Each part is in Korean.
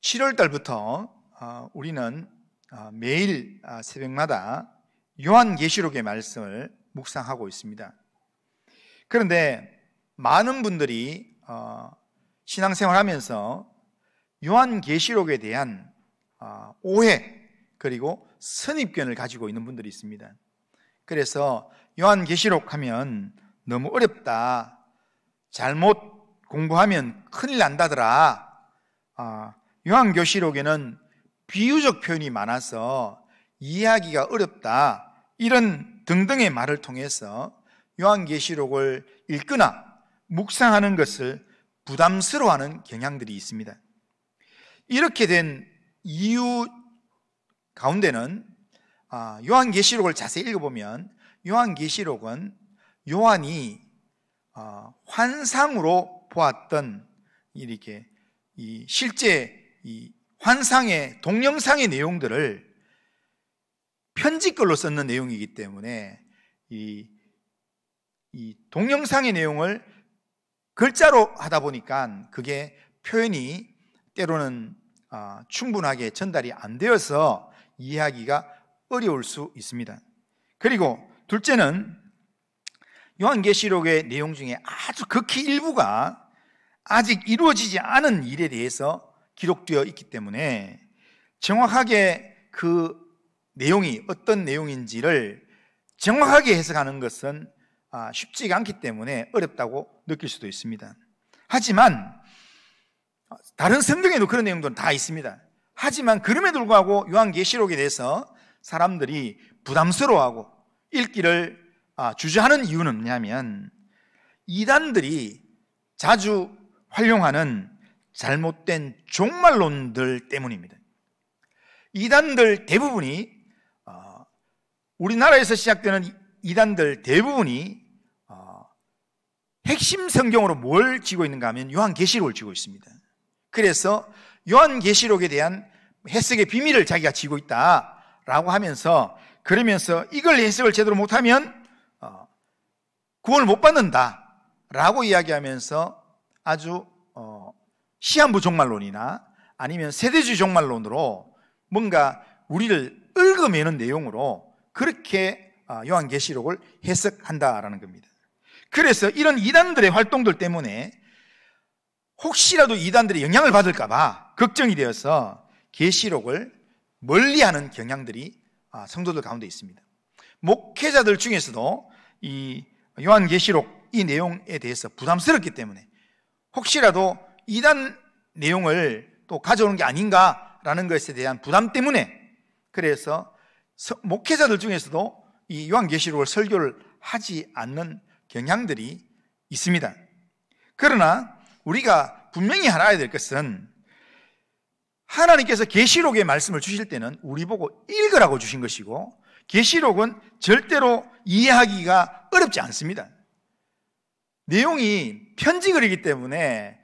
7월 달부터 우리는 매일 새벽마다 요한계시록의 말씀을 묵상하고 있습니다. 그런데 많은 분들이 신앙생활하면서 요한계시록에 대한 오해 그리고 선입견을 가지고 있는 분들이 있습니다. 그래서 요한계시록 하면 너무 어렵다, 잘못 공부하면 큰일 난다더라, 요한계시록에는 비유적 표현이 많아서 이해하기가 어렵다, 이런 등등의 말을 통해서 요한계시록을 읽거나 묵상하는 것을 부담스러워하는 경향들이 있습니다. 이렇게 된 이유 가운데는 요한계시록을 자세히 읽어보면 요한계시록은 요한이 환상으로 보았던 이렇게 실제 환상의 동영상의 내용들을 편지글로 썼는 내용이기 때문에 이 동영상의 내용을 글자로 하다 보니까 그게 표현이 때로는 충분하게 전달이 안 되어서 이해하기가 어려울 수 있습니다. 그리고 둘째는 요한계시록의 내용 중에 아주 극히 일부가 아직 이루어지지 않은 일에 대해서 기록되어 있기 때문에 정확하게 그 내용이 어떤 내용인지를 정확하게 해석하는 것은 쉽지가 않기 때문에 어렵다고 느낄 수도 있습니다. 하지만 다른 성경에도 그런 내용들은 다 있습니다. 하지만 그럼에도 불구하고 요한계시록에 대해서 사람들이 부담스러워하고 읽기를 주저하는 이유는 뭐냐면 이단들이 자주 활용하는 잘못된 종말론들 때문입니다. 이단들 대부분이 우리나라에서 시작되는 이단들 대부분이 핵심 성경으로 뭘 쥐고 있는가 하면 요한계시록을 쥐고 있습니다. 그래서 요한계시록에 대한 해석의 비밀을 자기가 쥐고 있다라고 하면서 그러면서 이걸 해석을 제대로 못하면 구원을 못 받는다라고 이야기하면서 아주 시한부 종말론이나 아니면 세대주의 종말론으로 뭔가 우리를 얽어매는 내용으로 그렇게 요한계시록을 해석한다라는 겁니다. 그래서 이런 이단들의 활동들 때문에 혹시라도 이단들의 영향을 받을까 봐 걱정이 되어서 계시록을 멀리하는 경향들이 성도들 가운데 있습니다. 목회자들 중에서도 이 요한계시록 이 내용에 대해서 부담스럽기 때문에 혹시라도 이단 내용을 또 가져오는 게 아닌가라는 것에 대한 부담 때문에 그래서 목회자들 중에서도 이 요한계시록을 설교를 하지 않는 경향들이 있습니다. 그러나 우리가 분명히 알아야 될 것은 하나님께서 계시록의 말씀을 주실 때는 우리 보고 읽으라고 주신 것이고 계시록은 절대로 이해하기가 어렵지 않습니다. 내용이 편지글이기 때문에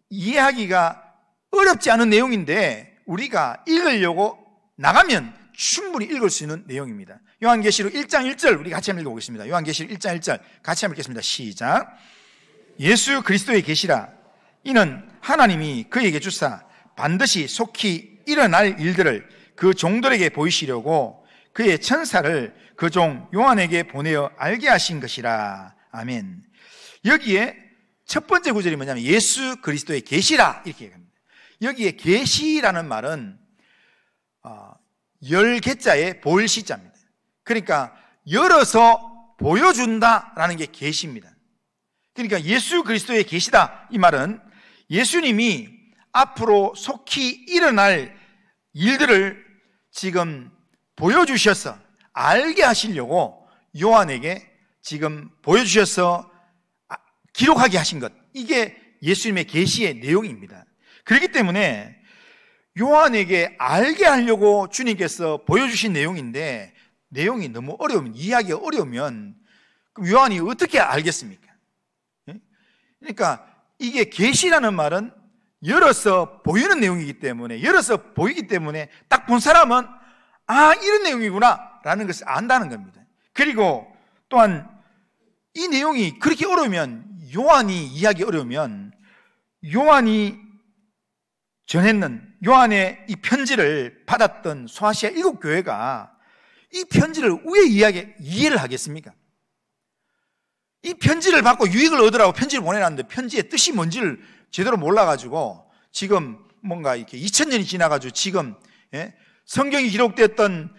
이해하기가 어렵지 않은 내용인데 우리가 읽으려고 나가면 충분히 읽을 수 있는 내용입니다. 요한계시록 1장 1절 우리 같이 한번 읽어보겠습니다. 요한계시록 1장 1절 같이 한번 읽겠습니다. 시작. 예수 그리스도의 계시라. 이는 하나님이 그에게 주사 반드시 속히 일어날 일들을 그 종들에게 보이시려고 그의 천사를 그 종 요한에게 보내어 알게 하신 것이라. 아멘. 여기에 첫 번째 구절이 뭐냐면 예수 그리스도의 계시라 이렇게 얘기합니다. 여기에 계시라는 말은 열개자에 볼시자입니다. 그러니까 열어서 보여준다라는 게 계시입니다. 그러니까 예수 그리스도의 계시다 이 말은 예수님이 앞으로 속히 일어날 일들을 지금 보여주셔서 알게 하시려고 요한에게 지금 보여주셔서 기록하게 하신 것, 이게 예수님의 계시의 내용입니다. 그렇기 때문에 요한에게 알게 하려고 주님께서 보여주신 내용인데 내용이 너무 어려우면, 이해하기가 어려우면 그럼 요한이 어떻게 알겠습니까? 그러니까 이게 계시라는 말은 열어서 보이는 내용이기 때문에, 열어서 보이기 때문에 딱 본 사람은 이런 내용이구나 라는 것을 안다는 겁니다. 그리고 또한 이 내용이 그렇게 어려우면, 요한이 이해하기 어려우면 요한이 전했는 요한의 이 편지를 받았던 소아시아 7교회가 이 편지를 왜 이해를 하겠습니까? 이 편지를 받고 유익을 얻으라고 편지를 보내놨는데 편지의 뜻이 뭔지를 제대로 몰라가지고 지금 뭔가 이렇게 2000년이 지나가지고 지금 성경이 기록됐던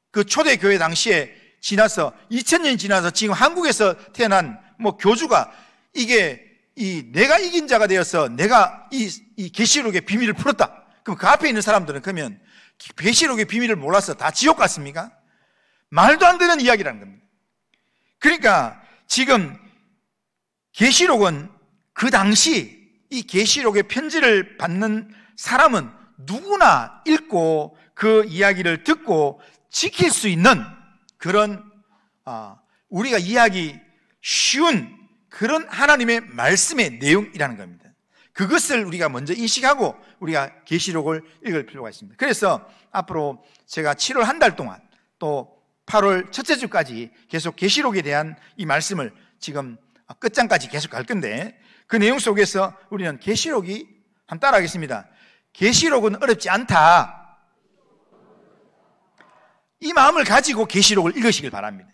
그 초대교회 당시에 지나서 2000년이 지나서 지금 한국에서 태어난 교주가 이게 내가 이긴 자가 되어서 내가 이 계시록의 비밀을 풀었다. 그럼 그 앞에 있는 사람들은 그러면 계시록의 비밀을 몰라서 다 지옥 갔습니까? 말도 안 되는 이야기라는 겁니다. 그러니까 지금 계시록은 그 당시 이 계시록의 편지를 받는 사람은 누구나 읽고 그 이야기를 듣고 지킬 수 있는 그런 우리가 이해하기 쉬운 그런 하나님의 말씀의 내용이라는 겁니다. 그것을 우리가 먼저 인식하고 우리가 계시록을 읽을 필요가 있습니다. 그래서 앞으로 제가 7월 한 달 동안 또 8월 첫째 주까지 계속 계시록에 대한 이 말씀을 지금 끝장까지 계속 갈 건데 그 내용 속에서 우리는 계시록이 한번 따라하겠습니다. 계시록은 어렵지 않다. 이 마음을 가지고 계시록을 읽으시길 바랍니다.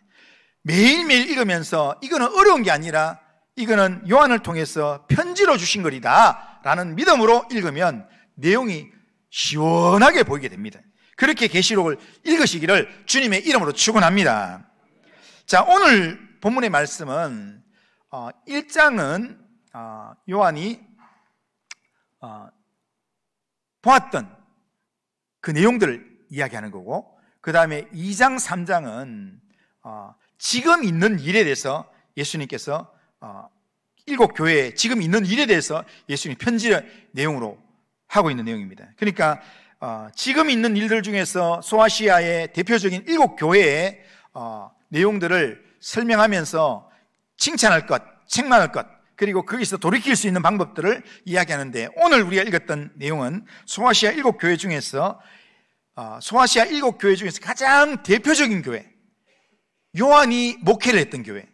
매일매일 읽으면서 이거는 어려운 게 아니라 이거는 요한을 통해서 편지로 주신 거리다 라는 믿음으로 읽으면 내용이 시원하게 보이게 됩니다. 그렇게 계시록을 읽으시기를 주님의 이름으로 축원합니다. 자, 오늘 본문의 말씀은 1장은 요한이 보았던 그 내용들을 이야기하는 거고 그 다음에 2장, 3장은 지금 있는 일에 대해서 예수님께서 7교회에 지금 있는 일에 대해서 예수님 편지의 내용으로 하고 있는 내용입니다. 그러니까 지금 있는 일들 중에서 소아시아의 대표적인 7교회의 내용들을 설명하면서 칭찬할 것, 책망할 것, 그리고 거기서 돌이킬 수 있는 방법들을 이야기하는데 오늘 우리가 읽었던 내용은 소아시아 7교회 중에서 소아시아 7교회 중에서 가장 대표적인 교회, 요한이 목회를 했던 교회,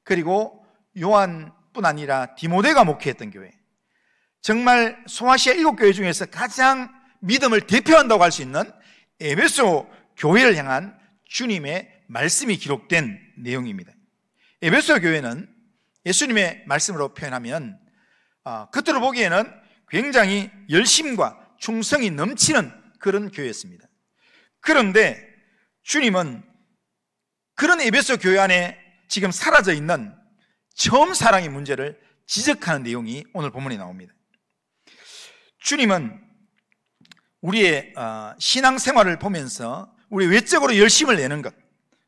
그리고 요한뿐 아니라 디모데가 목회했던 교회, 정말 소아시아 7교회 중에서 가장 믿음을 대표한다고 할 수 있는 에베소 교회를 향한 주님의 말씀이 기록된 내용입니다. 에베소 교회는 예수님의 말씀으로 표현하면 겉으로 보기에는 굉장히 열심과 충성이 넘치는 그런 교회였습니다. 그런데 주님은 그런 에베소 교회 안에 지금 사라져 있는 처음 사랑의 문제를 지적하는 내용이 오늘 본문에 나옵니다. 주님은 우리의 신앙생활을 보면서 우리 외적으로 열심을 내는 것,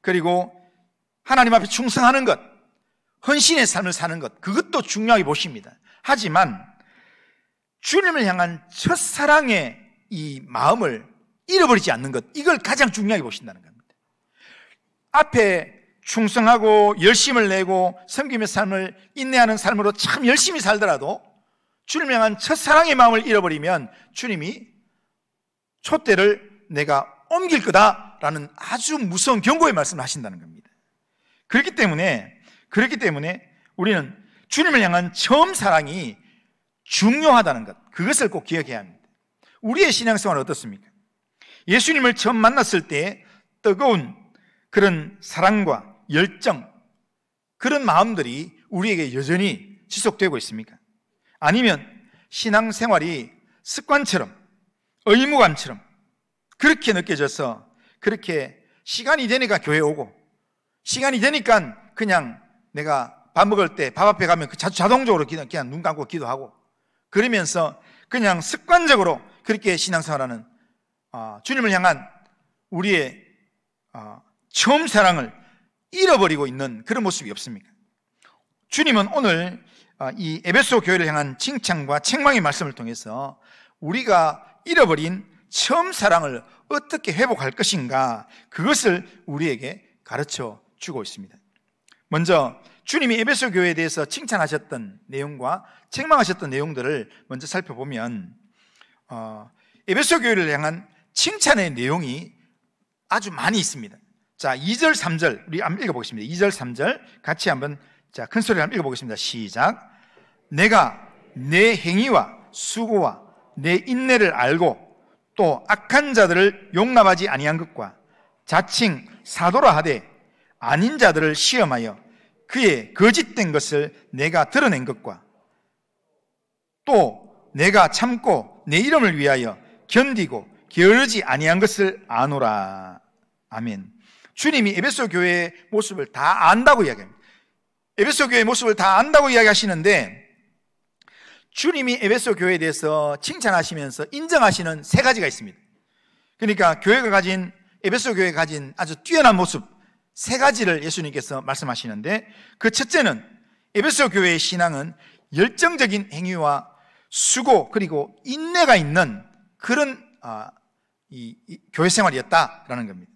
그리고 하나님 앞에 충성하는 것, 헌신의 삶을 사는 것, 그것도 중요하게 보십니다. 하지만 주님을 향한 첫사랑의 이 마음을 잃어버리지 않는 것, 이걸 가장 중요하게 보신다는 겁니다. 앞에 충성하고 열심을 내고 섬김의 삶을 인내하는 삶으로 참 열심히 살더라도 주님을 향한 첫사랑의 마음을 잃어버리면 주님이 촛대를 내가 옮길 거다라는 아주 무서운 경고의 말씀을 하신다는 겁니다. 그렇기 때문에 우리는 주님을 향한 처음 사랑이 중요하다는 것, 그것을 꼭 기억해야 합니다. 우리의 신앙생활은 어떻습니까? 예수님을 처음 만났을 때 뜨거운 그런 사랑과 열정, 그런 마음들이 우리에게 여전히 지속되고 있습니까? 아니면 신앙생활이 습관처럼, 의무감처럼 그렇게 느껴져서 그렇게 시간이 되니까 교회 오고 시간이 되니까 그냥 내가 밥 먹을 때 밥 앞에 가면 자동적으로 그냥 눈 감고 기도하고 그러면서 그냥 습관적으로 그렇게 신앙생활하는 주님을 향한 우리의 처음 사랑을 잃어버리고 있는 그런 모습이 없습니까? 주님은 오늘 이 에베소 교회를 향한 칭찬과 책망의 말씀을 통해서 우리가 잃어버린 처음 사랑을 어떻게 회복할 것인가, 그것을 우리에게 가르쳐 주고 있습니다. 먼저 주님이 에베소 교회에 대해서 칭찬하셨던 내용과 책망하셨던 내용들을 먼저 살펴보면 에베소 교회를 향한 칭찬의 내용이 아주 많이 있습니다. 자, 2절, 3절 우리 한번 읽어보겠습니다. 2절, 3절 같이 한번 큰 소리로 한번 읽어보겠습니다. 시작. 내가 내 행위와 수고와 내 인내를 알고 또 악한 자들을 용납하지 아니한 것과 자칭 사도라 하되 아닌 자들을 시험하여 그의 거짓된 것을 내가 드러낸 것과 또 내가 참고 내 이름을 위하여 견디고 게으르지 아니한 것을 아노라. 아멘. 주님이 에베소 교회의 모습을 다 안다고 이야기합니다. 에베소 교회의 모습을 다 안다고 이야기하시는데 주님이 에베소 교회에 대해서 칭찬하시면서 인정하시는 세 가지가 있습니다. 그러니까 에베소 교회가 가진 아주 뛰어난 모습 세 가지를 예수님께서 말씀하시는데 그 첫째는 에베소 교회의 신앙은 열정적인 행위와 수고 그리고 인내가 있는 그런 교회 생활이었다라는 겁니다.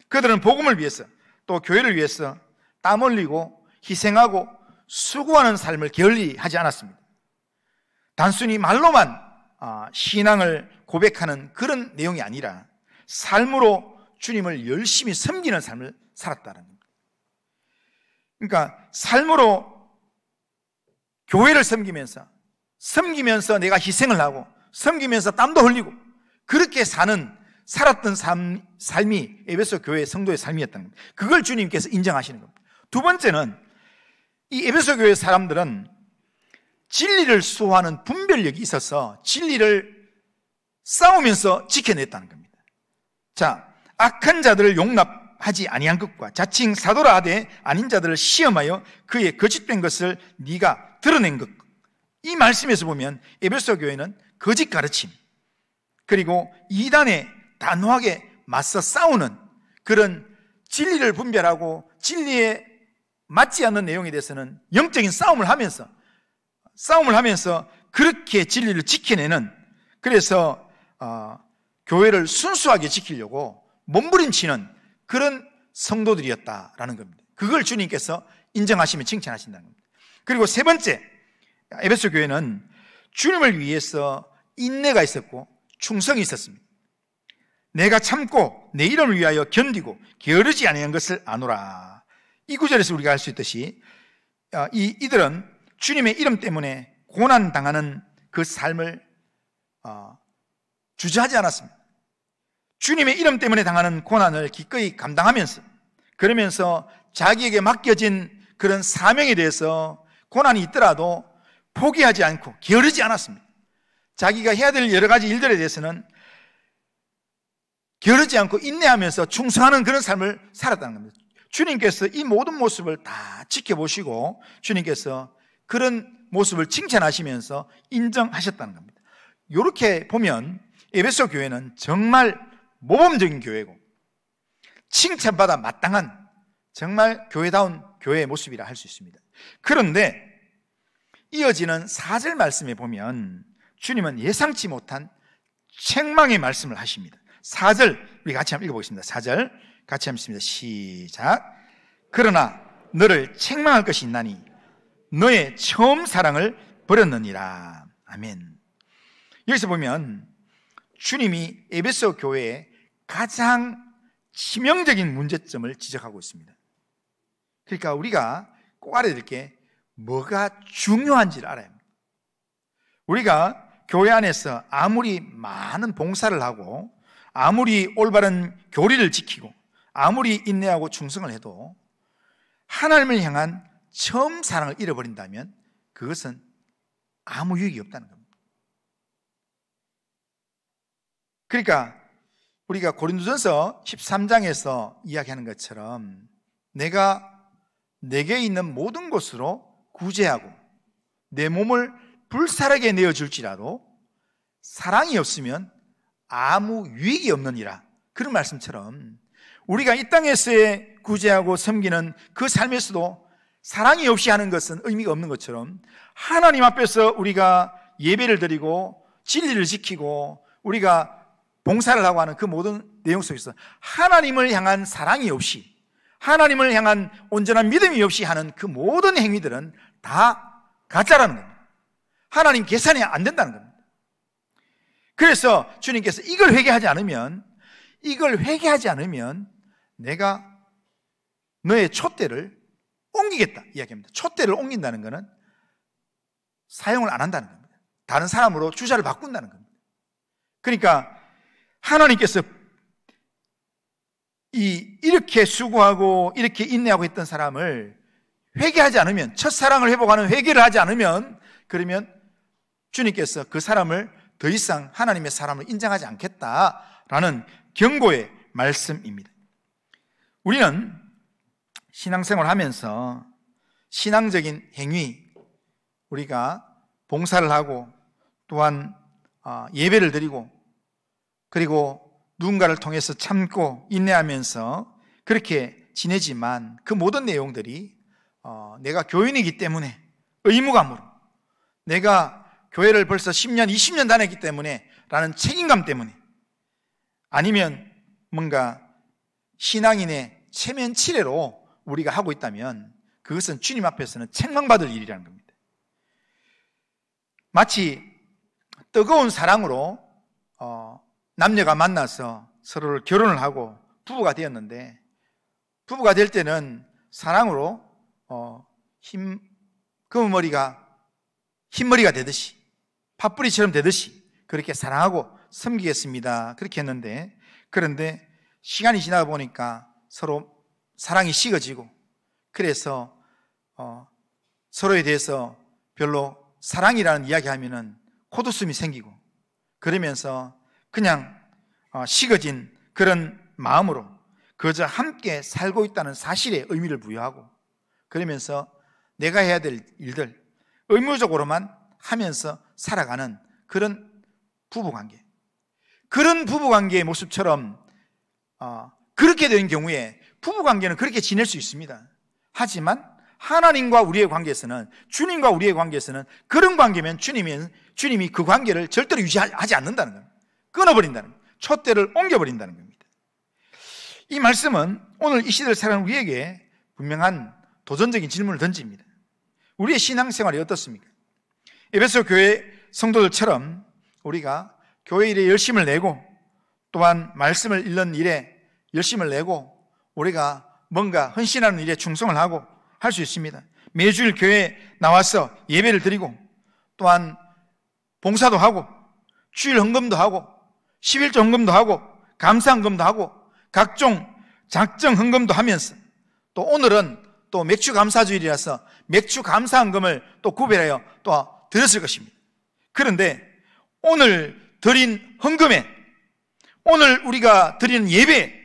그들은 복음을 위해서 또 교회를 위해서 땀 흘리고 희생하고 수고하는 삶을 게을리하지 않았습니다. 단순히 말로만 신앙을 고백하는 그런 내용이 아니라 삶으로 주님을 열심히 섬기는 삶을 살았다는 겁니다. 그러니까 삶으로 교회를 섬기면서 내가 희생을 하고 섬기면서 땀도 흘리고 그렇게 살았던 삶이 에베소 교회 성도의 삶이었다는 겁니다. 그걸 주님께서 인정하시는 겁니다. 두 번째는 이 에베소 교회 사람들은 진리를 수호하는 분별력이 있어서 진리를 싸우면서 지켜냈다는 겁니다. 자, 악한 자들을 용납하지 아니한 것과 자칭 사도라 하되 아닌 자들을 시험하여 그의 거짓된 것을 네가 드러낸 것. 이 말씀에서 보면 에베소 교회는 거짓 가르침 그리고 이단에 단호하게 맞서 싸우는 그런 진리를 분별하고 진리에 맞지 않는 내용에 대해서는 영적인 싸움을 하면서 그렇게 진리를 지켜내는, 그래서 교회를 순수하게 지키려고 몸부림치는 그런 성도들이었다라는 겁니다. 그걸 주님께서 인정하시며 칭찬하신다는 겁니다. 그리고 세 번째, 에베소 교회는 주님을 위해서 인내가 있었고 충성이 있었습니다. 내가 참고 내 이름을 위하여 견디고 게으르지 아니한 것을 아노라. 이 구절에서 우리가 알 수 있듯이 이들은 주님의 이름 때문에 고난당하는 그 삶을 주저하지 않았습니다. 주님의 이름 때문에 당하는 고난을 기꺼이 감당하면서, 그러면서 자기에게 맡겨진 그런 사명에 대해서 고난이 있더라도 포기하지 않고 게으르지 않았습니다. 자기가 해야 될 여러 가지 일들에 대해서는 게으르지 않고 인내하면서 충성하는 그런 삶을 살았다는 겁니다. 주님께서 이 모든 모습을 다 지켜보시고 주님께서 그런 모습을 칭찬하시면서 인정하셨다는 겁니다. 이렇게 보면 에베소 교회는 정말 모범적인 교회고 칭찬받아 마땅한 정말 교회다운 교회의 모습이라 할 수 있습니다. 그런데 이어지는 4절 말씀에 보면 주님은 예상치 못한 책망의 말씀을 하십니다. 4절 우리 같이 한번 읽어보겠습니다. 4절 같이 한번 읽습니다. 시작. 그러나 너를 책망할 것이 있나니 너의 처음 사랑을 버렸느니라. 아멘. 여기서 보면 주님이 에베소 교회의 가장 치명적인 문제점을 지적하고 있습니다. 그러니까 우리가 꼭 알아야 될 게 뭐가 중요한지를 알아야 합니다. 우리가 교회 안에서 아무리 많은 봉사를 하고 아무리 올바른 교리를 지키고 아무리 인내하고 충성을 해도 하나님을 향한 처음 사랑을 잃어버린다면 그것은 아무 유익이 없다는 겁니다. 그러니까 우리가 고린도전서 13장에서 이야기하는 것처럼 내가 내게 있는 모든 것으로 구제하고 내 몸을 불살하게 내어줄지라도 사랑이 없으면 아무 유익이 없느니라, 그런 말씀처럼 우리가 이 땅에서의 구제하고 섬기는 그 삶에서도 사랑이 없이 하는 것은 의미가 없는 것처럼 하나님 앞에서 우리가 예배를 드리고 진리를 지키고 우리가 봉사를 하고 하는 그 모든 내용 속에서 하나님을 향한 사랑이 없이, 하나님을 향한 온전한 믿음이 없이 하는 그 모든 행위들은 다 가짜라는 겁니다. 하나님 계산이 안 된다는 겁니다. 그래서 주님께서 이걸 회개하지 않으면 내가 너의 촛대를 옮기겠다 이야기합니다. 촛대를 옮긴다는 것은 사용을 안 한다는 겁니다. 다른 사람으로 주자를 바꾼다는 겁니다. 그러니까 하나님께서 이렇게 수고하고 이렇게 인내하고 했던 사람을 회개하지 않으면, 첫사랑을 회복하는 회개를 하지 않으면, 그러면 주님께서 그 사람을 더 이상 하나님의 사람을 인정하지 않겠다라는 경고의 말씀입니다. 우리는 신앙생활을 하면서 신앙적인 행위, 우리가 봉사를 하고 또한 예배를 드리고 그리고 누군가를 통해서 참고 인내하면서 그렇게 지내지만 그 모든 내용들이 내가 교인이기 때문에 의무감으로, 내가 교회를 벌써 10년, 20년 다녔기 때문에 라는 책임감 때문에, 아니면 뭔가 신앙인의 체면치레로 우리가 하고 있다면 그것은 주님 앞에서는 책망받을 일이라는 겁니다. 마치 뜨거운 사랑으로 남녀가 만나서 서로를 결혼을 하고 부부가 되었는데, 부부가 될 때는 사랑으로 검은머리가 흰머리가 되듯이, 팥뿌리처럼 되듯이 그렇게 사랑하고 섬기겠습니다, 그렇게 했는데, 그런데 시간이 지나다 보니까 서로 사랑이 식어지고, 그래서 서로에 대해서 별로 사랑이라는 이야기하면은 코웃음이 생기고, 그러면서 그냥 식어진 그런 마음으로 그저 함께 살고 있다는 사실에 의미를 부여하고, 그러면서 내가 해야 될 일들 의무적으로만 하면서 살아가는 그런 부부관계, 그런 부부관계의 모습처럼 그렇게 된 경우에 부부관계는 그렇게 지낼 수 있습니다. 하지만 하나님과 우리의 관계에서는, 주님과 우리의 관계에서는 그런 관계면 주님이 그 관계를 절대로 유지하지 않는다는 겁니다. 끊어버린다는 겁니다. 촛대를 옮겨버린다는 겁니다. 이 말씀은 오늘 이 시대를 살아가는 우리에게 분명한 도전적인 질문을 던집니다. 우리의 신앙생활이 어떻습니까? 에베소 교회 성도들처럼 우리가 교회 일에 열심을 내고, 또한 말씀을 읽는 일에 열심을 내고, 우리가 뭔가 헌신하는 일에 충성을 하고 할 수 있습니다. 매주일 교회에 나와서 예배를 드리고, 또한 봉사도 하고, 주일 헌금도 하고, 11조 헌금도 하고, 감사 헌금도 하고, 각종 작정 헌금도 하면서, 또 오늘은 또 맥주 감사주일이라서 맥주 감사 헌금을 또 구별하여 또 드렸을 것입니다. 그런데 오늘 드린 헌금에, 오늘 우리가 드리는 예배에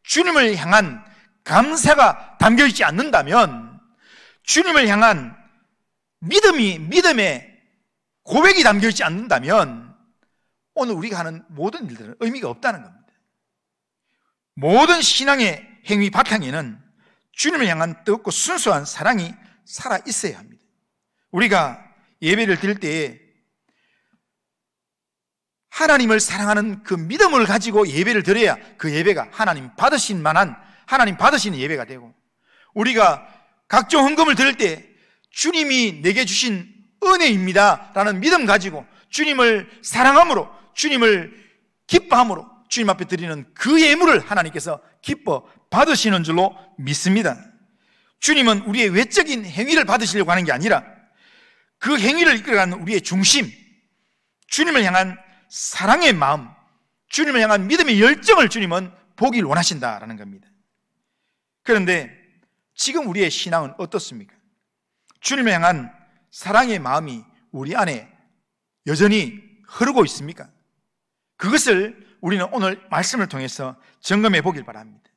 주님을 향한 감사가 담겨있지 않는다면, 주님을 향한 믿음의 고백이 담겨있지 않는다면 오늘 우리가 하는 모든 일들은 의미가 없다는 겁니다. 모든 신앙의 행위 바탕에는 주님을 향한 뜨겁고 순수한 사랑이 살아있어야 합니다. 우리가 예배를 드릴 때에 하나님을 사랑하는 그 믿음을 가지고 예배를 드려야 그 예배가 하나님 받으신 만한, 하나님 받으시는 예배가 되고, 우리가 각종 헌금을 드릴 때 주님이 내게 주신 은혜입니다 라는 믿음 가지고 주님을 사랑함으로, 주님을 기뻐함으로 주님 앞에 드리는 그 예물을 하나님께서 기뻐 받으시는 줄로 믿습니다. 주님은 우리의 외적인 행위를 받으시려고 하는 게 아니라 그 행위를 이끌어가는 우리의 중심, 주님을 향한 사랑의 마음, 주님을 향한 믿음의 열정을 주님은 보길 원하신다라는 겁니다. 그런데 지금 우리의 신앙은 어떻습니까? 주님을 향한 사랑의 마음이 우리 안에 여전히 흐르고 있습니까? 그것을 우리는 오늘 말씀을 통해서 점검해 보길 바랍니다.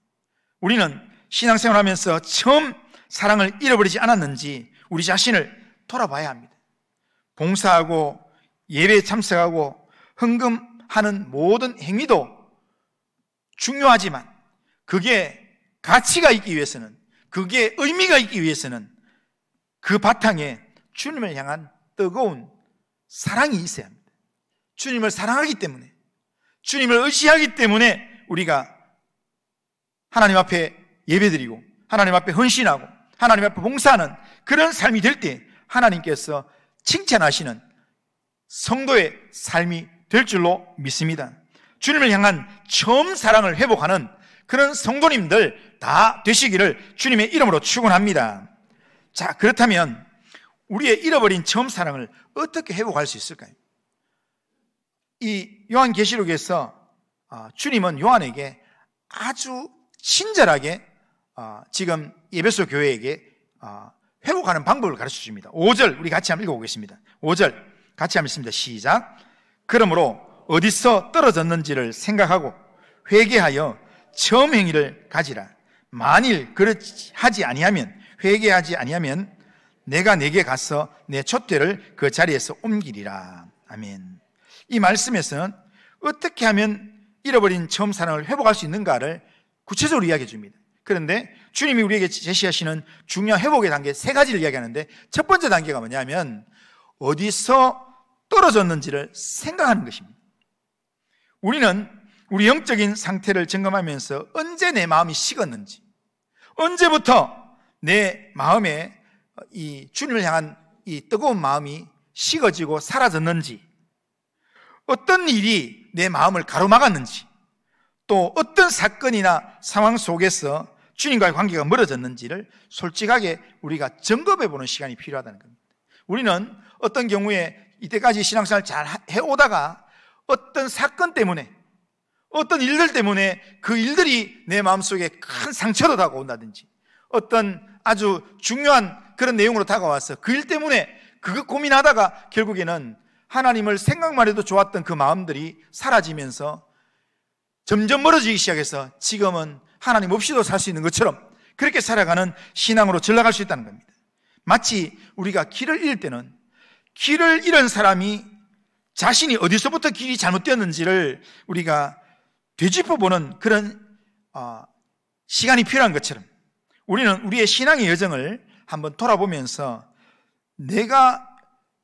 우리는 신앙생활 하면서 처음 사랑을 잃어버리지 않았는지 우리 자신을 돌아봐야 합니다. 봉사하고 예배에 참석하고 헌금하는 모든 행위도 중요하지만 그게 가치가 있기 위해서는, 그게 의미가 있기 위해서는 그 바탕에 주님을 향한 뜨거운 사랑이 있어야 합니다. 주님을 사랑하기 때문에, 주님을 의지하기 때문에 우리가 하나님 앞에 예배드리고 하나님 앞에 헌신하고 하나님 앞에 봉사하는 그런 삶이 될 때 하나님께서 칭찬하시는 성도의 삶이 될 줄로 믿습니다. 주님을 향한 처음 사랑을 회복하는 그런 성도님들 다 되시기를 주님의 이름으로 축원합니다. 자, 그렇다면 우리의 잃어버린 처음 사랑을 어떻게 회복할 수 있을까요? 이 요한계시록에서 주님은 요한에게 아주 친절하게 지금 에베소 교회에게 회복하는 방법을 가르쳐 줍니다. 5절 우리 같이 한번 읽어보겠습니다. 5절 같이 한번 읽습니다. 시작. 그러므로 어디서 떨어졌는지를 생각하고 회개하여 처음 행위를 가지라. 만일 그렇지 하지 아니하면, 회개하지 아니하면 내가 네게 가서 내 촛대를 그 자리에서 옮기리라. 아멘. 이 말씀에서는 어떻게 하면 잃어버린 처음 사랑을 회복할 수 있는가를 구체적으로 이야기해 줍니다. 그런데 주님이 우리에게 제시하시는 중요한 회복의 단계 3가지를 이야기하는데, 첫 번째 단계가 뭐냐면 어디서 떨어졌는지를 생각하는 것입니다. 우리는 우리 영적인 상태를 점검하면서 언제 내 마음이 식었는지, 언제부터 내 마음에 이 주님을 향한 이 뜨거운 마음이 식어지고 사라졌는지, 어떤 일이 내 마음을 가로막았는지, 또 어떤 사건이나 상황 속에서 주님과의 관계가 멀어졌는지를 솔직하게 우리가 점검해 보는 시간이 필요하다는 겁니다. 우리는 어떤 경우에 이때까지 신앙생활을 잘 해오다가 어떤 사건 때문에, 어떤 일들 때문에 그 일들이 내 마음속에 큰 상처로 다가온다든지, 어떤 아주 중요한 그런 내용으로 다가와서 그 일 때문에 그거 고민하다가 결국에는 하나님을 생각만 해도 좋았던 그 마음들이 사라지면서 점점 멀어지기 시작해서 지금은 하나님 없이도 살 수 있는 것처럼 그렇게 살아가는 신앙으로 전락할 수 있다는 겁니다. 마치 우리가 길을 잃을 때는 길을 잃은 사람이 자신이 어디서부터 길이 잘못되었는지를 우리가 되짚어보는 그런 시간이 필요한 것처럼, 우리는 우리의 신앙의 여정을 한번 돌아보면서 내가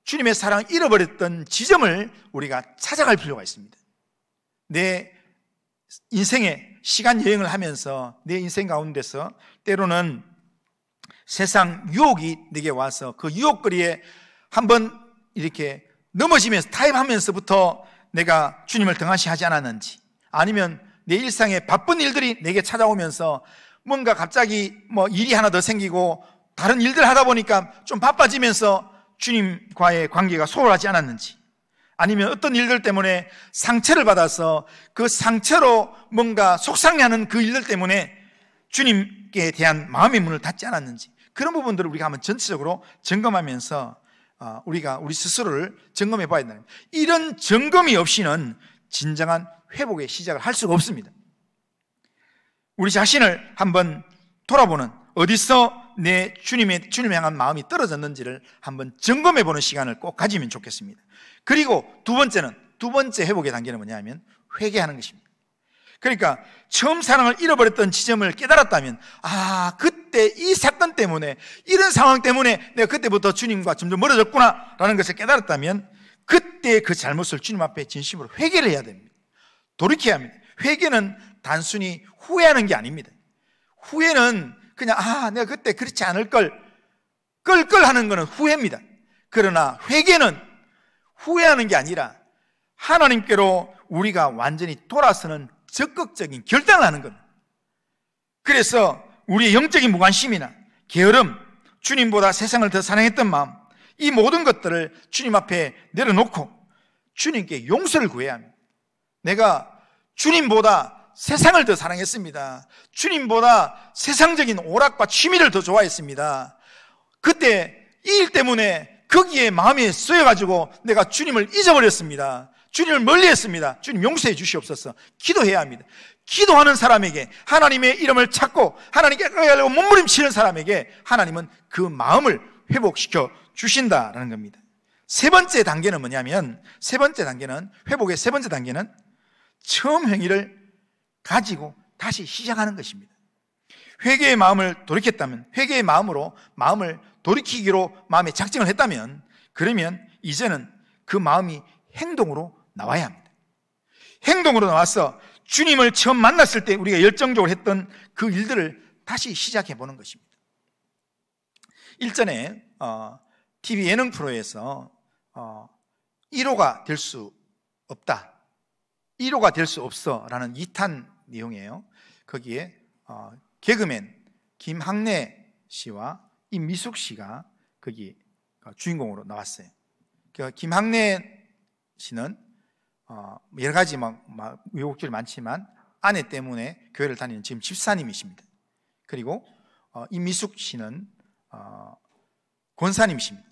주님의 사랑을 잃어버렸던 지점을 우리가 찾아갈 필요가 있습니다. 내 인생의 시간 여행을 하면서 내 인생 가운데서 때로는 세상 유혹이 내게 와서 그 유혹거리에 한번 이렇게 넘어지면서 타협하면서부터 내가 주님을 등한시하지 않았는지, 아니면 내 일상에 바쁜 일들이 내게 찾아오면서 뭔가 갑자기 일이 하나 더 생기고 다른 일들 하다 보니까 좀 바빠지면서 주님과의 관계가 소홀하지 않았는지, 아니면 어떤 일들 때문에 상처를 받아서 그 상처로 뭔가 속상해하는 그 일들 때문에 주님께 대한 마음의 문을 닫지 않았는지, 그런 부분들을 우리가 한번 전체적으로 점검하면서 우리가 우리 스스로를 점검해 봐야 된다. 이런 점검이 없이는 진정한 회복의 시작을 할 수가 없습니다. 우리 자신을 한번 돌아보는, 어디서 내 주님을 향한 마음이 떨어졌는지를 한번 점검해 보는 시간을 꼭 가지면 좋겠습니다. 그리고 두 번째 회복의 단계는 뭐냐면 회개하는 것입니다. 그러니까 처음 사랑을 잃어버렸던 지점을 깨달았다면, 그때 이 사건 때문에, 이런 상황 때문에 내가 그때부터 주님과 점점 멀어졌구나 라는 것을 깨달았다면, 그때 그 잘못을 주님 앞에 진심으로 회개를 해야 됩니다. 돌이켜야 합니다. 회개는 단순히 후회하는 게 아닙니다. 후회는 그냥 내가 그때 그렇지 않을 걸 하는 것은 후회입니다. 그러나 회개는 후회하는 게 아니라 하나님께로 우리가 완전히 돌아서는 적극적인 결단을 하는 겁니다. 그래서 우리의 영적인 무관심이나 게으름, 주님보다 세상을 더 사랑했던 마음, 이 모든 것들을 주님 앞에 내려놓고 주님께 용서를 구해야 합니다. 내가 주님보다 세상을 더 사랑했습니다. 주님보다 세상적인 오락과 취미를 더 좋아했습니다. 그때 이 일 때문에 거기에 마음이 쏘여가지고 내가 주님을 잊어버렸습니다. 주님을 멀리했습니다. 주님 용서해 주시옵소서. 기도해야 합니다. 기도하는 사람에게, 하나님의 이름을 찾고 하나님께 가려고 몸부림치는 사람에게 하나님은 그 마음을 회복시켜 주신다라는 겁니다. 세 번째 단계는 뭐냐면, 회복의 세 번째 단계는 처음 행위를 가지고 다시 시작하는 것입니다. 회개의 마음을 돌이켰다면, 회개의 마음으로 마음을 돌이키기로 마음에 작정을 했다면, 그러면 이제는 그 마음이 행동으로 나와야 합니다. 행동으로 나와서 주님을 처음 만났을 때 우리가 열정적으로 했던 그 일들을 다시 시작해 보는 것입니다. 일전에 TV 예능 프로에서 1호가 될 수 없다, 1호가 될 수 없어 라는 2탄 내용이에요. 거기에 개그맨 김학래 씨와 임미숙 씨가 거기 주인공으로 나왔어요. 김학래 씨는 여러 가지 우여곡절이 많지만 아내 때문에 교회를 다니는 지금 집사님이십니다. 그리고 임미숙 씨는 권사님이십니다.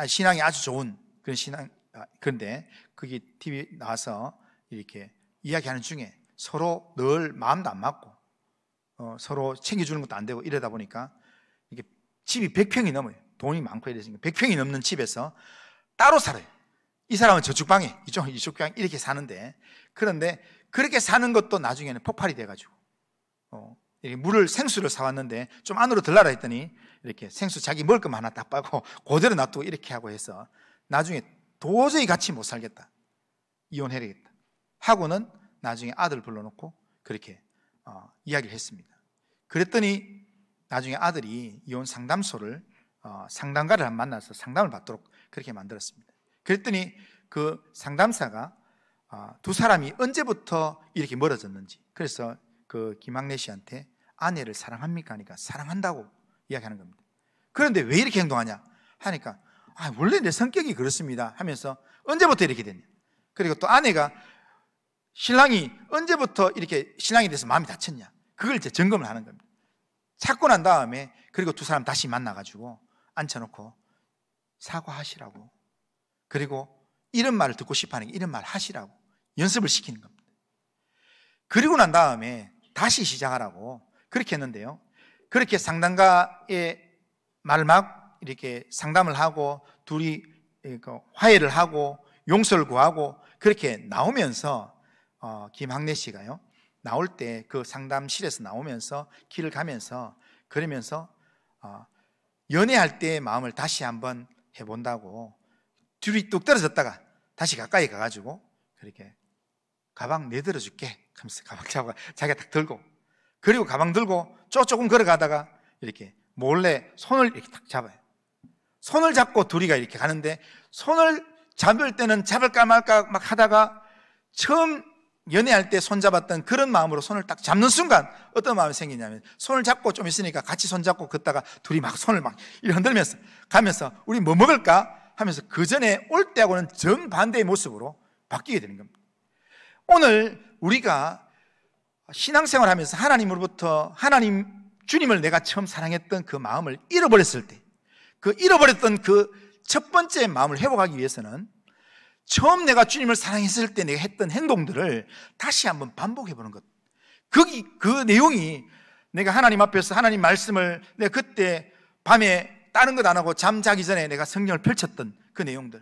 신앙이 아주 좋은 그런 신앙. 그런데 거기 TV 나와서 이렇게 이야기하는 중에 서로 늘 마음도 안 맞고 서로 챙겨주는 것도 안 되고 이러다 보니까 이게 집이 100평이 넘어요. 돈이 많고 이래서 100평이 넘는 집에서 따로 살아요. 이 사람은 저쪽 방에, 이쪽 방에 이렇게 사는데, 그런데 그렇게 사는 것도 나중에는 폭발이 돼가지고 이렇게 생수를 사왔는데 좀 안으로 들라라 했더니 이렇게 생수 자기 먹을 것만 하나 딱 빠고 그대로 놔두고 이렇게 하고 해서 나중에 도저히 같이 못 살겠다, 이혼해야겠다 하고는 나중에 아들 불러놓고 그렇게 이야기를 했습니다. 그랬더니 나중에 아들이 이혼 상담소를 상담가를 만나서 상담을 받도록 그렇게 만들었습니다. 그랬더니 그 상담사가 두 사람이 언제부터 이렇게 멀어졌는지, 그래서 그 김학래 씨한테 아내를 사랑합니까? 하니까 사랑한다고 이야기하는 겁니다. 그런데 왜 이렇게 행동하냐 하니까 원래 내 성격이 그렇습니다 하면서 언제부터 이렇게 됐냐. 그리고 또 아내가 신랑이 언제부터 이렇게 신랑에 대해서 마음이 다쳤냐, 그걸 이제 점검을 하는 겁니다. 찾고 난 다음에 그리고 두 사람 다시 만나가지고 앉혀놓고 사과하시라고, 그리고 이런 말을 듣고 싶어하는 게 이런 말 하시라고 연습을 시키는 겁니다. 그리고 난 다음에 다시 시작하라고 그렇게 했는데요, 그렇게 상담가의 말을 막 이렇게 상담을 하고 둘이 화해를 하고 용서를 구하고 그렇게 나오면서 김학래 씨가요, 나올 때 그 상담실에서 나오면서 길을 가면서 그러면서 연애할 때의 마음을 다시 한번 해본다고 둘이 뚝 떨어졌다가 다시 가까이 가가지고 그렇게 가방 내들어줄게 하면서 가방 잡아 자기가 딱 들고, 그리고 가방 들고 조금 걸어가다가 이렇게 몰래 손을 이렇게 딱 잡아요. 손을 잡고 둘이가 이렇게 가는데, 손을 잡을 때는 잡을까 말까 막 하다가 처음 연애할 때 손 잡았던 그런 마음으로 손을 딱 잡는 순간 어떤 마음이 생기냐면, 손을 잡고 좀 있으니까 같이 손 잡고 걷다가 둘이 막 손을 막 이렇게 흔들면서 가면서 우리 뭐 먹을까 하면서 그 전에 올 때하고는 정반대의 모습으로 바뀌게 되는 겁니다. 오늘 우리가 신앙생활 하면서 하나님으로부터 주님을 내가 처음 사랑했던 그 마음을 잃어버렸을 때, 그 잃어버렸던 그 첫 번째 마음을 회복하기 위해서는 처음 내가 주님을 사랑했을 때 내가 했던 행동들을 다시 한번 반복해보는 것. 그 내용이 내가 하나님 앞에서 하나님 말씀을 내가 그때 밤에 다른 것 안 하고 잠자기 전에 내가 성경을 펼쳤던 그 내용들.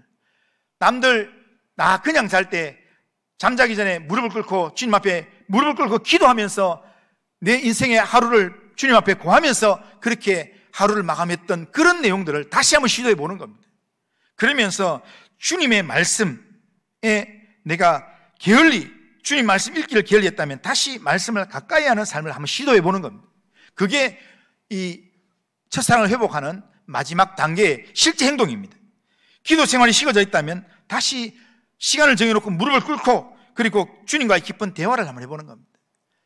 남들 나 그냥 잘 때 잠자기 전에 무릎을 꿇고 주님 앞에 무릎을 꿇고 기도하면서 내 인생의 하루를 주님 앞에 고하면서 그렇게 하루를 마감했던 그런 내용들을 다시 한번 시도해 보는 겁니다. 그러면서 주님의 말씀에 내가 주님 말씀 읽기를 게을리했다면 다시 말씀을 가까이 하는 삶을 한번 시도해 보는 겁니다. 그게 이 첫사랑을 회복하는 마지막 단계의 실제 행동입니다. 기도 생활이 식어져 있다면 다시 시간을 정해놓고 무릎을 꿇고 그리고 주님과의 깊은 대화를 한번 해보는 겁니다.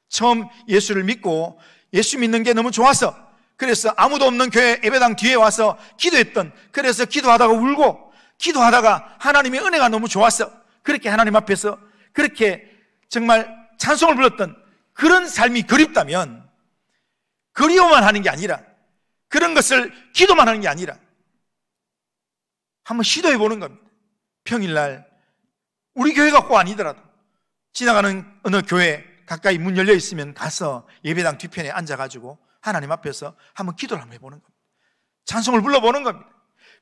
처음 예수를 믿고 예수 믿는 게 너무 좋아서, 그래서 아무도 없는 교회 예배당 뒤에 와서 기도했던, 그래서 기도하다가 울고 기도하다가 하나님의 은혜가 너무 좋았어, 그렇게 하나님 앞에서 그렇게 정말 찬송을 불렀던 그런 삶이 그립다면, 그리워만 하는 게 아니라, 그런 것을 기도만 하는 게 아니라 한번 시도해 보는 겁니다. 평일날 우리 교회가 꼭 아니더라도 지나가는 어느 교회 가까이 문 열려 있으면 가서 예배당 뒤편에 앉아가지고 하나님 앞에서 한번 기도를 한번 해보는 겁니다. 찬송을 불러보는 겁니다.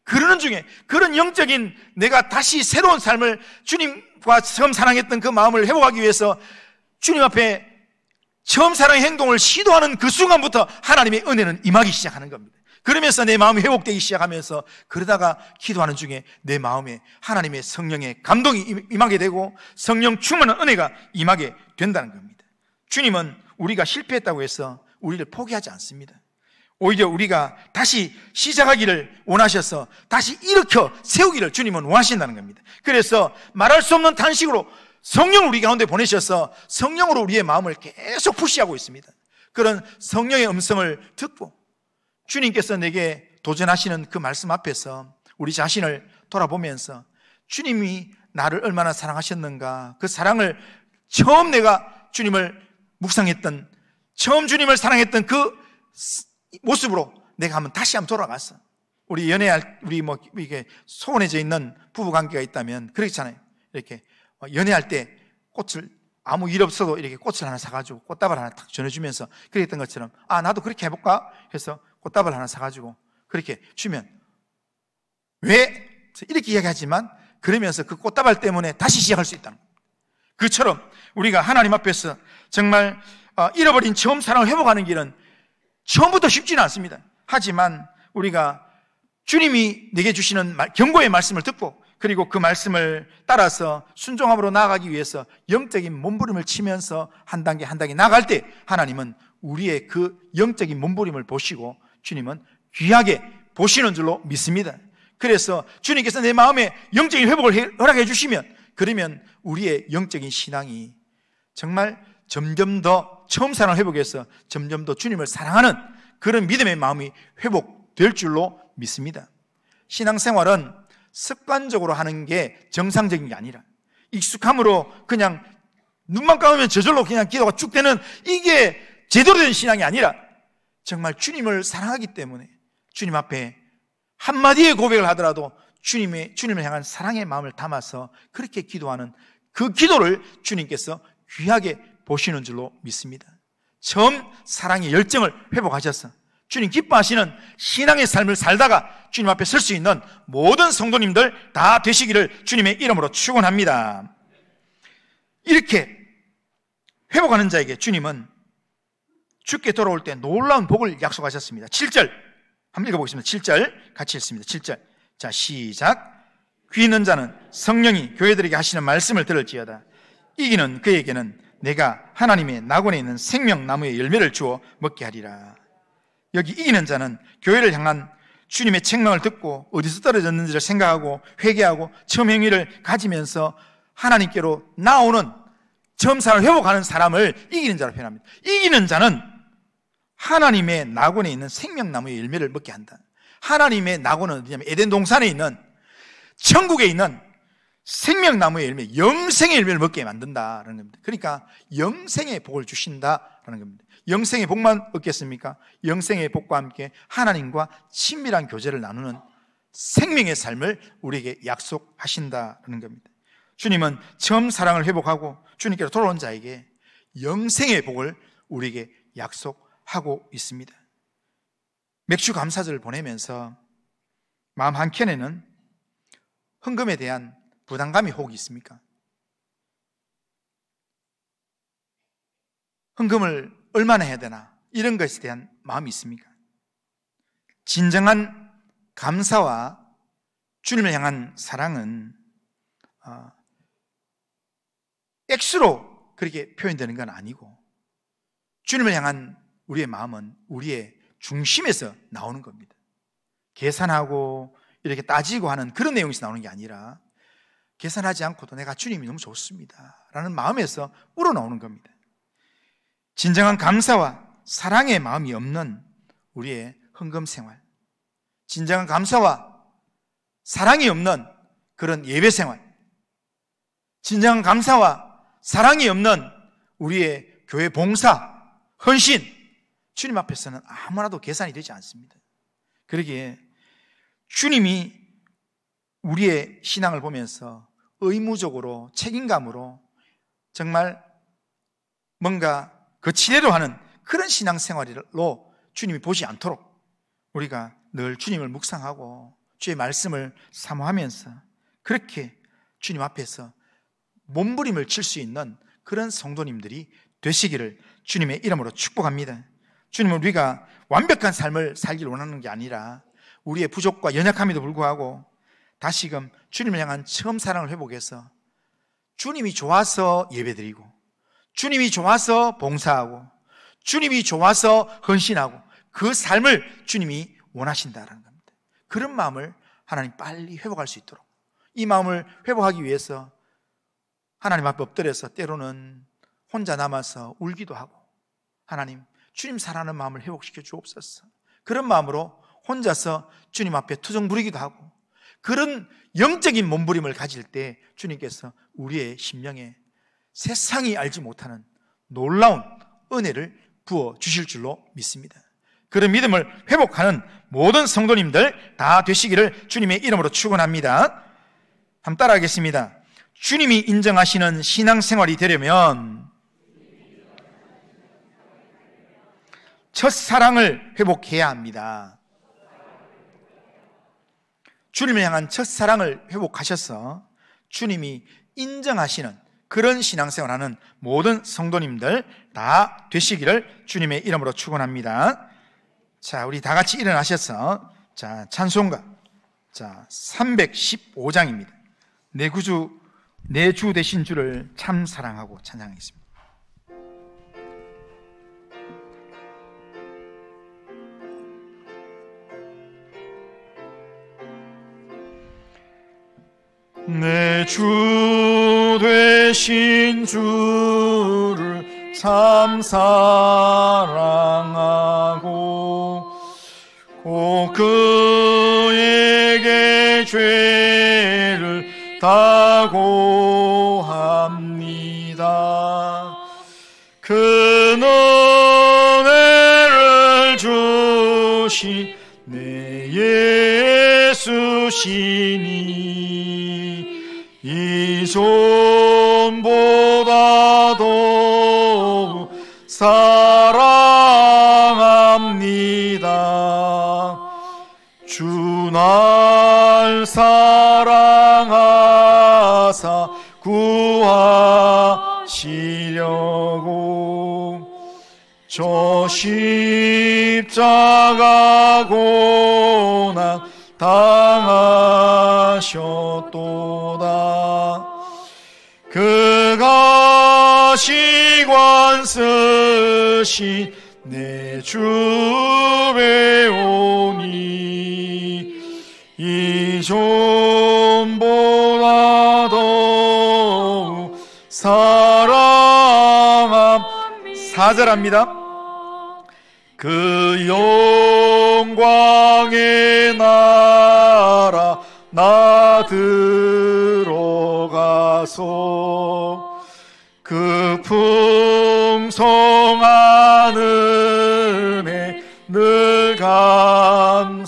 그러는 중에 그런 영적인 내가 다시 새로운 삶을 주님과 처음 사랑했던 그 마음을 회복하기 위해서 주님 앞에 처음 사랑의 행동을 시도하는 그 순간부터 하나님의 은혜는 임하기 시작하는 겁니다. 그러면서 내 마음이 회복되기 시작하면서, 그러다가 기도하는 중에 내 마음에 하나님의 성령의 감동이 임하게 되고 성령 충만한 은혜가 임하게 된다는 겁니다. 주님은 우리가 실패했다고 해서 우리를 포기하지 않습니다. 오히려 우리가 다시 시작하기를 원하셔서 다시 일으켜 세우기를 주님은 원하신다는 겁니다. 그래서 말할 수 없는 탄식으로 성령을 우리 가운데 보내셔서 성령으로 우리의 마음을 계속 푸시하고 있습니다. 그런 성령의 음성을 듣고 주님께서 내게 도전하시는 그 말씀 앞에서 우리 자신을 돌아보면서 주님이 나를 얼마나 사랑하셨는가, 그 사랑을 처음 내가 주님을 묵상했던, 처음 주님을 사랑했던 그 모습으로 내가 다시 한번 돌아갔어. 우리 우리 이게 소원해져 있는 부부 관계가 있다면 그렇잖아요. 이렇게 연애할 때 꽃을 아무 일 없어도 이렇게 꽃을 하나 사가지고 꽃다발 하나 탁 전해주면서 그랬던 것처럼, 나도 그렇게 해볼까 해서 꽃다발 하나 사가지고 그렇게 주면, 왜 이렇게 이야기하지만 그러면서 그 꽃다발 때문에 다시 시작할 수 있다는 거예요. 그처럼 우리가 하나님 앞에서 정말 잃어버린 처음 사랑을 회복하는 길은 처음부터 쉽지는 않습니다. 하지만 우리가 주님이 내게 주시는 경고의 말씀을 듣고, 그리고 그 말씀을 따라서 순종함으로 나아가기 위해서 영적인 몸부림을 치면서 한 단계 한 단계 나아갈 때, 하나님은 우리의 그 영적인 몸부림을 보시고 주님은 귀하게 보시는 줄로 믿습니다. 그래서 주님께서 내 마음에 영적인 회복을 허락해 주시면, 그러면 우리의 영적인 신앙이 정말 점점 더 처음 사랑을 회복해서 점점 더 주님을 사랑하는 그런 믿음의 마음이 회복될 줄로 믿습니다. 신앙생활은 습관적으로 하는 게 정상적인 게 아니라, 익숙함으로 그냥 눈만 감으면 저절로 그냥 기도가 쭉 되는, 이게 제대로 된 신앙이 아니라 정말 주님을 사랑하기 때문에 주님 앞에 한마디의 고백을 하더라도 주님을 향한 사랑의 마음을 담아서 그렇게 기도하는 그 기도를 주님께서 귀하게 보시는 줄로 믿습니다. 처음 사랑의 열정을 회복하셔서 주님 기뻐하시는 신앙의 삶을 살다가 주님 앞에 설 수 있는 모든 성도님들 다 되시기를 주님의 이름으로 축원합니다. 이렇게 회복하는 자에게 주님은 주께 돌아올 때 놀라운 복을 약속하셨습니다. 7절 한번 읽어보겠습니다. 7절 같이 읽습니다. 7절. 자, 시작. 귀 있는 자는 성령이 교회들에게 하시는 말씀을 들을지어다. 이기는 그에게는 내가 하나님의 낙원에 있는 생명나무의 열매를 주어 먹게 하리라. 여기 이기는 자는 교회를 향한 주님의 책망을 듣고 어디서 떨어졌는지를 생각하고 회개하고 처음 행위를 가지면서 하나님께로 나오는 처음 사랑을 회복하는 사람을 이기는 자로 표현합니다. 이기는 자는 하나님의 낙원에 있는 생명나무의 열매를 먹게 한다. 하나님의 낙원은 어디냐면 에덴 동산에 있는, 천국에 있는 생명나무의 열매, 영생의 열매를 먹게 만든다라는 겁니다. 그러니까 영생의 복을 주신다라는 겁니다. 영생의 복만 얻겠습니까? 영생의 복과 함께 하나님과 친밀한 교제를 나누는 생명의 삶을 우리에게 약속하신다는 겁니다. 주님은 처음 사랑을 회복하고 주님께로 돌아온 자에게 영생의 복을 우리에게 약속하고 있습니다. 맥주 감사절을 보내면서 마음 한켠에는 헌금에 대한 부담감이 혹 있습니까? 헌금을 얼마나 해야 되나, 이런 것에 대한 마음이 있습니까? 진정한 감사와 주님을 향한 사랑은 액수로 그렇게 표현되는 건 아니고, 주님을 향한 우리의 마음은 우리의 중심에서 나오는 겁니다. 계산하고 이렇게 따지고 하는 그런 내용에서 나오는 게 아니라, 계산하지 않고도 내가 주님이 너무 좋습니다 라는 마음에서 우러나오는 겁니다. 진정한 감사와 사랑의 마음이 없는 우리의 헌금 생활, 진정한 감사와 사랑이 없는 그런 예배 생활, 진정한 감사와 사랑이 없는 우리의 교회 봉사, 헌신, 주님 앞에서는 아무나도 계산이 되지 않습니다. 그러기에 주님이 우리의 신앙을 보면서 의무적으로, 책임감으로 정말 뭔가 거치대로 하는 그런 신앙생활로 주님이 보지 않도록 우리가 늘 주님을 묵상하고 주의 말씀을 사모하면서 그렇게 주님 앞에서 몸부림을 칠 수 있는 그런 성도님들이 되시기를 주님의 이름으로 축복합니다. 주님은 우리가 완벽한 삶을 살기를 원하는 게 아니라 우리의 부족과 연약함에도 불구하고 다시금 주님을 향한 처음 사랑을 회복해서 주님이 좋아서 예배드리고, 주님이 좋아서 봉사하고, 주님이 좋아서 헌신하고, 그 삶을 주님이 원하신다는 겁니다. 그런 마음을 하나님 빨리 회복할 수 있도록, 이 마음을 회복하기 위해서 하나님 앞에 엎드려서 때로는 혼자 남아서 울기도 하고, 하나님 주님 사랑하는 마음을 회복시켜 주옵소서, 그런 마음으로 혼자서 주님 앞에 투정 부리기도 하고, 그런 영적인 몸부림을 가질 때 주님께서 우리의 심령에 세상이 알지 못하는 놀라운 은혜를 부어 주실 줄로 믿습니다. 그런 믿음을 회복하는 모든 성도님들 다 되시기를 주님의 이름으로 축원합니다. 한번 따라하겠습니다. 주님이 인정하시는 신앙생활이 되려면 첫사랑을 회복해야 합니다. 주님을 향한 첫사랑을 회복하셔서 주님이 인정하시는 그런 신앙생활하는 모든 성도님들 다 되시기를 주님의 이름으로 축원합니다. 자, 우리 다 같이 일어나셔서 자, 찬송가 315장입니다. 내 구주 내 주 되신 주를 참 사랑하고 찬양하겠습니다. 내 주 되신 주를 참 사랑하고 꼭 그에게 죄를 다고 합니다. 그 은혜를 주신 내 예수시니 이 손보다도 사랑합니다. 주 날 사랑하사 구하시려고 저 십자가 고난 당하셨도다. 그가 시관 쓰신 내 주 배우니 이 존보다도 사랑합니다. 그 영광의 나라 나 들어가서 그 풍성한 은혜 늘 감사하리.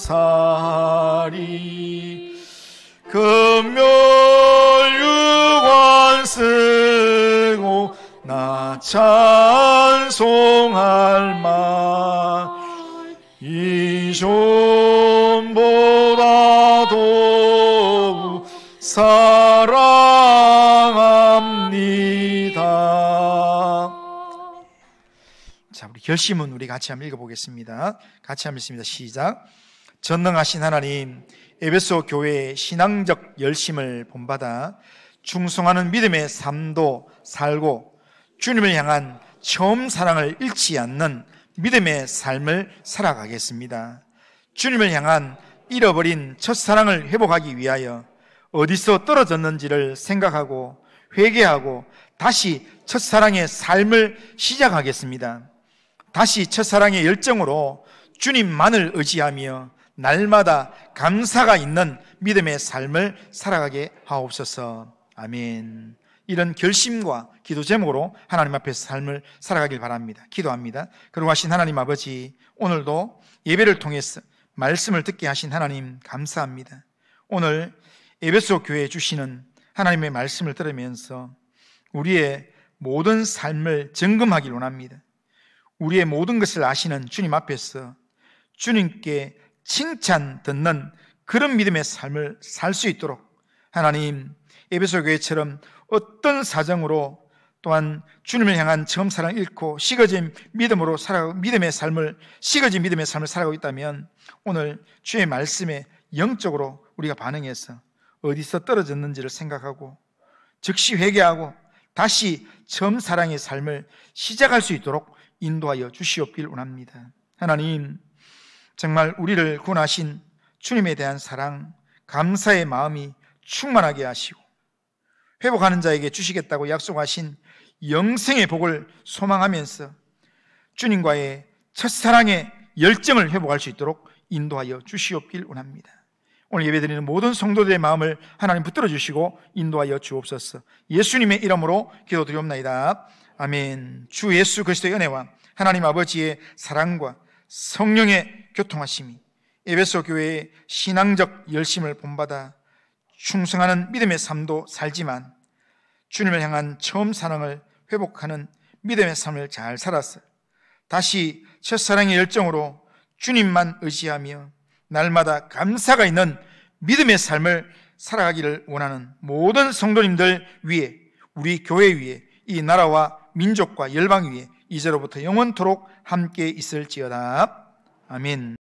금멸유관 쓰고 나 찬송할 만 이 존보다도 사랑합니다. 자, 우리 결심은 우리 같이 한번 읽어보겠습니다. 같이 한번 읽습니다. 시작. 전능하신 하나님, 에베소 교회의 신앙적 열심을 본받아 충성하는 믿음의 삶도 살고 주님을 향한 처음 사랑을 잃지 않는 믿음의 삶을 살아가겠습니다. 주님을 향한 잃어버린 첫사랑을 회복하기 위하여 어디서 떨어졌는지를 생각하고 회개하고 다시 첫사랑의 삶을 시작하겠습니다. 다시 첫사랑의 열정으로 주님만을 의지하며 날마다 감사가 있는 믿음의 삶을 살아가게 하옵소서. 아멘. 이런 결심과 기도 제목으로 하나님 앞에서 삶을 살아가길 바랍니다. 기도합니다. 그러하신 하나님 아버지, 오늘도 예배를 통해서 말씀을 듣게 하신 하나님 감사합니다. 오늘 에베소 교회에 주시는 하나님의 말씀을 들으면서 우리의 모든 삶을 점검하길 원합니다. 우리의 모든 것을 아시는 주님 앞에서 주님께 칭찬 듣는 그런 믿음의 삶을 살 수 있도록 하나님, 에베소 교회처럼 어떤 사정으로 또한 주님을 향한 처음 사랑을 잃고 식어진 믿음으로 식어진 믿음의 삶을 살아가고 있다면 오늘 주의 말씀에 영적으로 우리가 반응해서 어디서 떨어졌는지를 생각하고 즉시 회개하고 다시 처음 사랑의 삶을 시작할 수 있도록 인도하여 주시옵길 원합니다. 하나님, 정말 우리를 구원하신 주님에 대한 사랑, 감사의 마음이 충만하게 하시고 회복하는 자에게 주시겠다고 약속하신 영생의 복을 소망하면서 주님과의 첫사랑의 열정을 회복할 수 있도록 인도하여 주시옵길 원합니다. 오늘 예배드리는 모든 성도들의 마음을 하나님 붙들어 주시고 인도하여 주옵소서. 예수님의 이름으로 기도드리옵나이다. 아멘. 주 예수 그리스도의 은혜와 하나님 아버지의 사랑과 성령의 교통하심이 에베소 교회의 신앙적 열심을 본받아 충성하는 믿음의 삶도 살지만 주님을 향한 처음 사랑을 회복하는 믿음의 삶을 잘 살았어 다시 첫사랑의 열정으로 주님만 의지하며 날마다 감사가 있는 믿음의 삶을 살아가기를 원하는 모든 성도님들 위에, 우리 교회 위에, 이 나라와 민족과 열방 위에 이제로부터 영원토록 함께 있을지어다. 아멘.